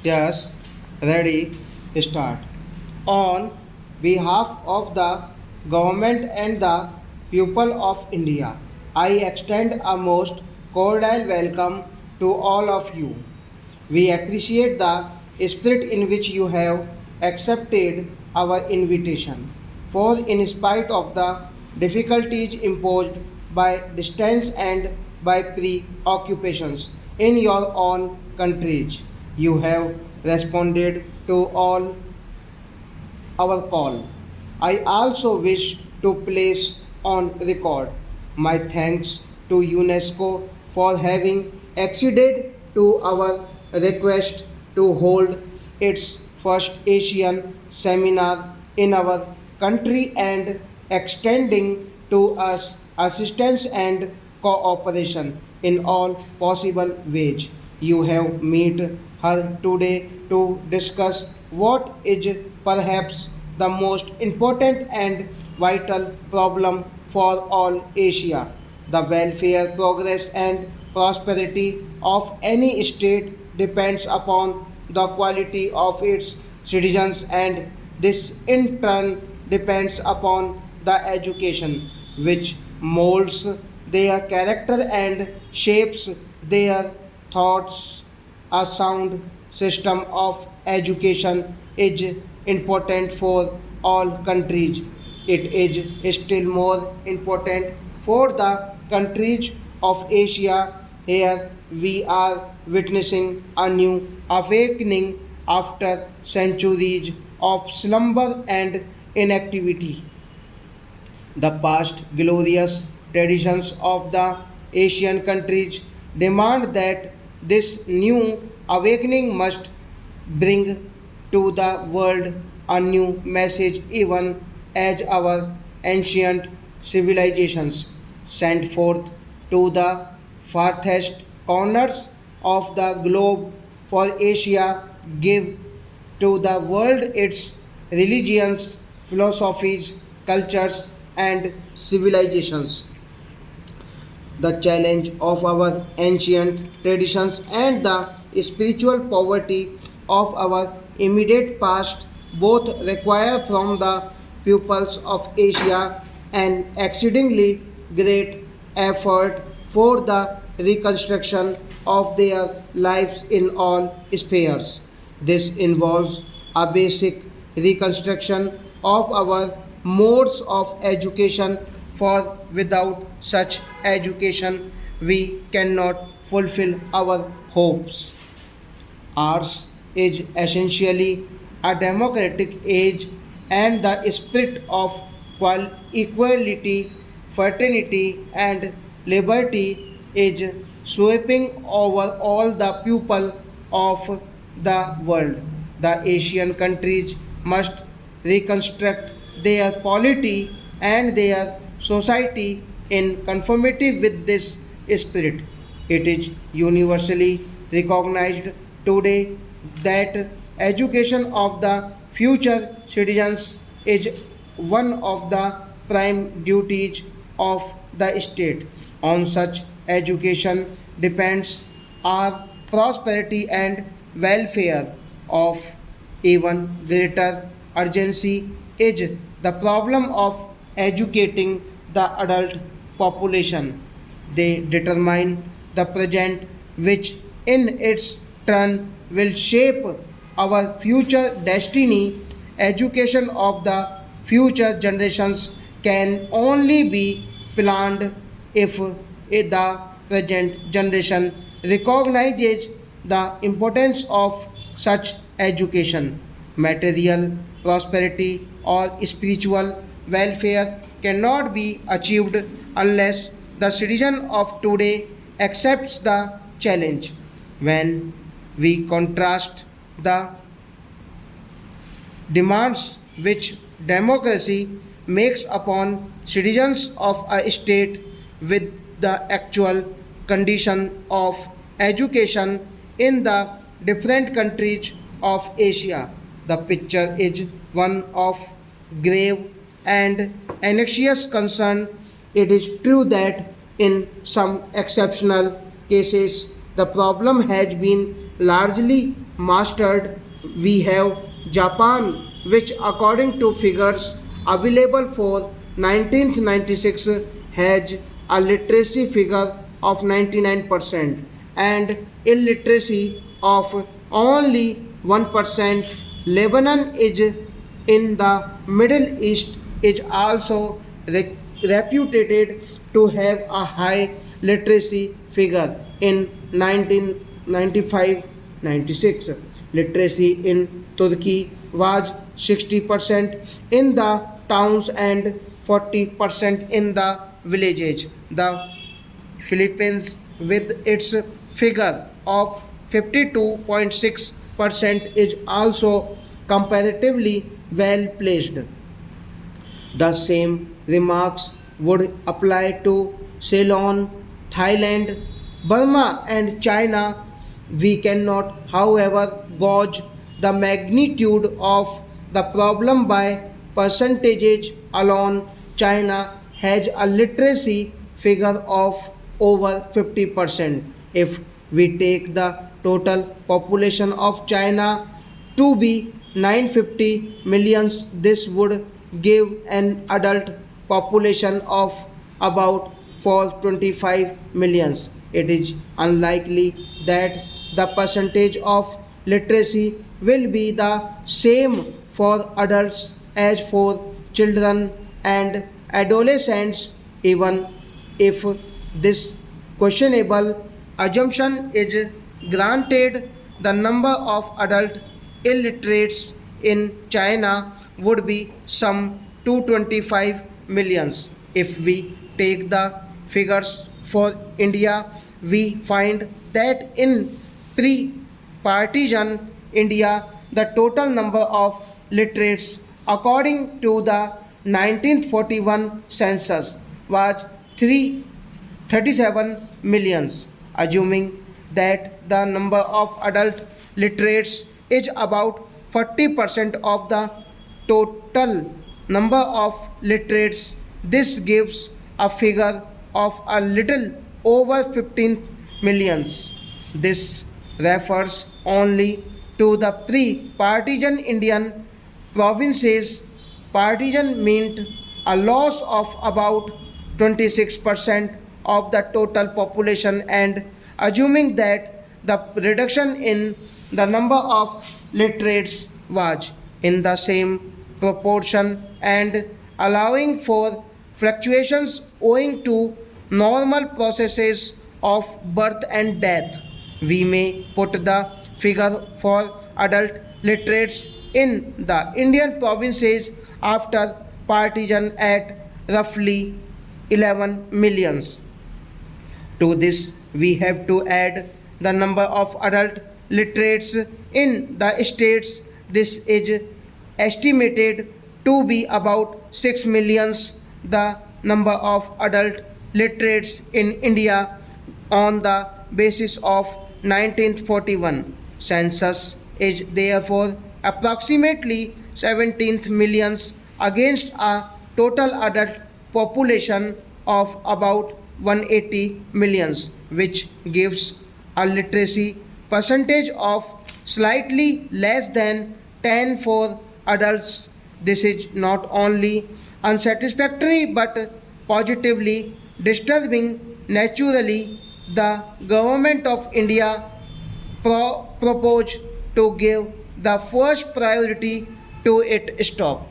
Yes, ready, start. On behalf of the government and the people of India, I extend a most cordial welcome to all of you. We appreciate the spirit in which you have accepted our invitation. For, in spite of the difficulties imposed by distance and by preoccupations in your own countries, you have responded to all our call. I also wish to place on record my thanks to UNESCO for having acceded to our request to hold its first Asian seminar in our country and extending to us assistance and cooperation in all possible ways. You have met her today to discuss what is perhaps the most important and vital problem for all Asia, the welfare, progress, and prosperity of any state depends upon the quality of its citizens, and this in turn depends upon the education which molds their character and shapes their thoughts. A sound system of education is important for all countries. It is still more important for the countries of Asia. Here we are witnessing a new awakening after centuries of slumber and inactivity. The past glorious traditions of the Asian countries demand that this new awakening must bring to the world a new message, even as our ancient civilizations sent forth to the farthest corners of the globe for Asia give to the world its religions, philosophies, cultures, and civilizations. The challenge of our ancient traditions and the spiritual poverty of our immediate past both require from the pupils of Asia an exceedingly great effort for the reconstruction of their lives in all spheres. This involves a basic reconstruction of our modes of education, for without such education we cannot fulfill our hopes. Ours is essentially a democratic age, and the spirit of equality, fraternity, and liberty is sweeping over all the people of the world. The Asian countries must reconstruct their polity and their society in conformity with this spirit. It is universally recognized today that education of the future citizens is one of the prime duties of the state. On such education depends our prosperity and welfare. Of even greater urgency is the problem of educating the adult population. They determine the present, which in its turn will shape our future destiny. Education of the future generations can only be planned if the present generation recognizes the importance of such education. Material prosperity or spiritual welfare cannot be achieved unless the citizen of today accepts the challenge. When we contrast the demands which democracy makes upon citizens of a state with the actual condition of education in the different countries of Asia, the picture is one of grave and anxious concern. It is true that in some exceptional cases the problem has been largely mastered. We have Japan, which according to figures available for 1996 has a literacy figure of 99% and illiteracy of only 1%. Lebanon is in the Middle East is also reputed to have a high literacy figure in 1995-96. Literacy in Turkey was 60% in the towns and 40% in the villages. The Philippines, with its figure of 52.6%, is also comparatively well placed. The same remarks would apply to Ceylon, Thailand, Burma, and China. We cannot, however, gauge the magnitude of the problem by percentages alone. China has a literacy figure of over 50%. If we take the total population of China to be 950 millions, this would give an adult population of about 425 millions. It is unlikely that the percentage of literacy will be the same for adults as for children and adolescents, even if this questionable assumption is granted. The number of adult illiterates in China would be some 225 millions. If we take the figures for India, we find that in pre-partition India, the total number of literates according to the 1941 census was 337 millions. Assuming that the number of adult literates is about 40% of the total number of literates, this gives a figure of a little over 15 millions. This refers only to the pre-partition Indian provinces. Partition meant a loss of about 26% of the total population, and assuming that the reduction in the number of literates was in the same proportion and allowing for fluctuations owing to normal processes of birth and death, we may put the figure for adult literates in the Indian provinces after partition at roughly 11 millions. To this, we have to add the number of adult literates in the states. This is estimated to be about 6 millions. The number of adult literates in India on the basis of 1941 census is therefore approximately 17 millions against a total adult population of about 180 millions, which gives a literacy percentage of slightly less than 10 for adults. This is not only unsatisfactory but positively disturbing. Naturally, the government of India proposed to give the first priority to its stop.